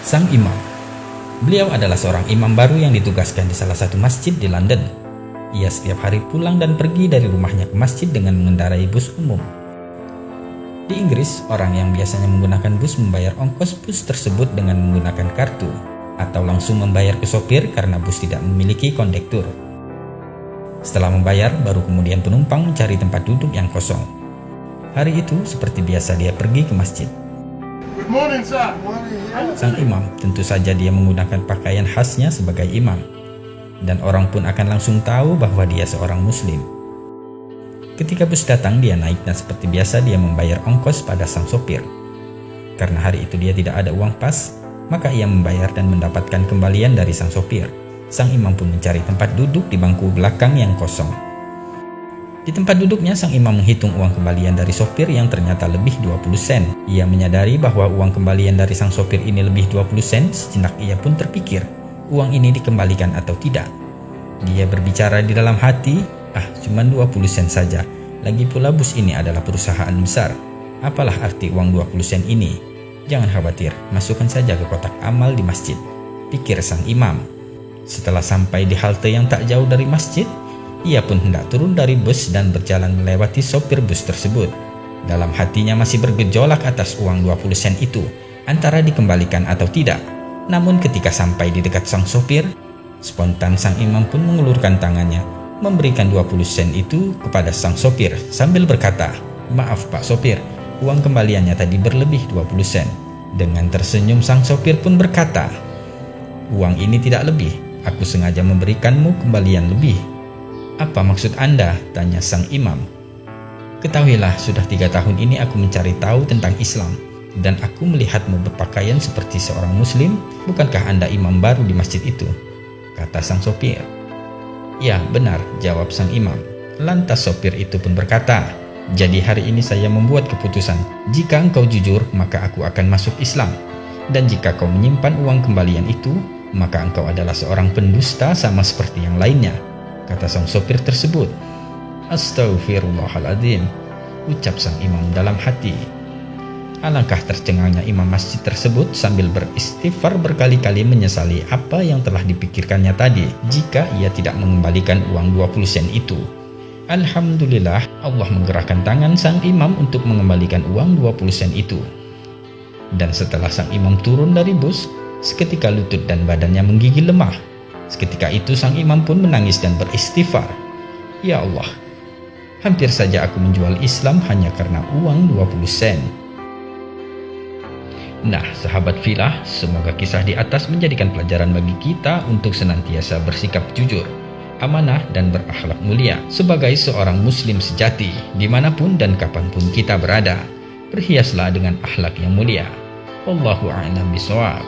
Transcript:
Sang imam. Beliau adalah seorang imam baru yang ditugaskan di salah satu masjid di London. Ia setiap hari pulang dan pergi dari rumahnya ke masjid dengan mengendarai bus umum. Di Inggris, orang yang biasanya menggunakan bus membayar ongkos bus tersebut dengan menggunakan kartu, atau langsung membayar ke sopir karena bus tidak memiliki kondektur. Setelah membayar, baru kemudian penumpang mencari tempat duduk yang kosong. Hari itu, seperti biasa dia pergi ke masjid. Good morning, sir. Sang imam, tentu saja dia menggunakan pakaian khasnya sebagai imam. Dan orang pun akan langsung tahu bahwa dia seorang muslim. Ketika bus datang, dia naik dan seperti biasa dia membayar ongkos pada sang sopir. Karena hari itu dia tidak ada uang pas, maka ia membayar dan mendapatkan kembalian dari sang sopir. Sang imam pun mencari tempat duduk di bangku belakang yang kosong. Di tempat duduknya, sang imam menghitung uang kembalian dari sopir yang ternyata lebih 20 sen. Ia menyadari bahwa uang kembalian dari sang sopir ini lebih 20 sen, sejenak ia pun terpikir, uang ini dikembalikan atau tidak. Dia berbicara di dalam hati, cuma 20 sen saja. Lagi pula bus ini adalah perusahaan besar. Apalah arti uang 20 sen ini? Jangan khawatir, masukkan saja ke kotak amal di masjid, pikir sang imam. Setelah sampai di halte yang tak jauh dari masjid, ia pun hendak turun dari bus dan berjalan melewati sopir bus tersebut. Dalam hatinya masih bergejolak atas uang 20 sen itu, antara dikembalikan atau tidak. Namun ketika sampai di dekat sang sopir, spontan sang imam pun mengulurkan tangannya, memberikan 20 sen itu kepada sang sopir sambil berkata, "Maaf Pak Sopir, uang kembaliannya tadi berlebih 20 sen. Dengan tersenyum sang sopir pun berkata, "Uang ini tidak lebih, aku sengaja memberikanmu kembalian lebih." "Apa maksud Anda?" tanya sang imam. "Ketahuilah, sudah 3 tahun ini aku mencari tahu tentang Islam, dan aku melihatmu berpakaian seperti seorang muslim. Bukankah Anda imam baru di masjid itu?" kata sang sopir. "Ya, benar," jawab sang imam. Lantas sopir itu pun berkata, "Jadi hari ini saya membuat keputusan, jika engkau jujur maka aku akan masuk Islam, dan jika kau menyimpan uang kembalian itu, maka engkau adalah seorang pendusta sama seperti yang lainnya," kata sang sopir tersebut. "Astaghfirullahaladzim," ucap sang imam dalam hati. Alangkah tercengangnya imam masjid tersebut sambil beristighfar berkali-kali menyesali apa yang telah dipikirkannya tadi jika ia tidak mengembalikan uang 20 sen itu. Alhamdulillah, Allah menggerakkan tangan sang imam untuk mengembalikan uang 20 sen itu. Dan setelah sang imam turun dari bus, seketika lutut dan badannya menggigil lemah. Seketika itu sang imam pun menangis dan beristighfar, "Ya Allah, hampir saja aku menjual Islam hanya karena uang 20 sen. Nah, sahabat filah, semoga kisah di atas menjadikan pelajaran bagi kita untuk senantiasa bersikap jujur, amanah, dan berakhlak mulia sebagai seorang muslim sejati dimanapun dan kapanpun kita berada. Berhiaslah dengan akhlak yang mulia. Wallahu a'lam bishawab.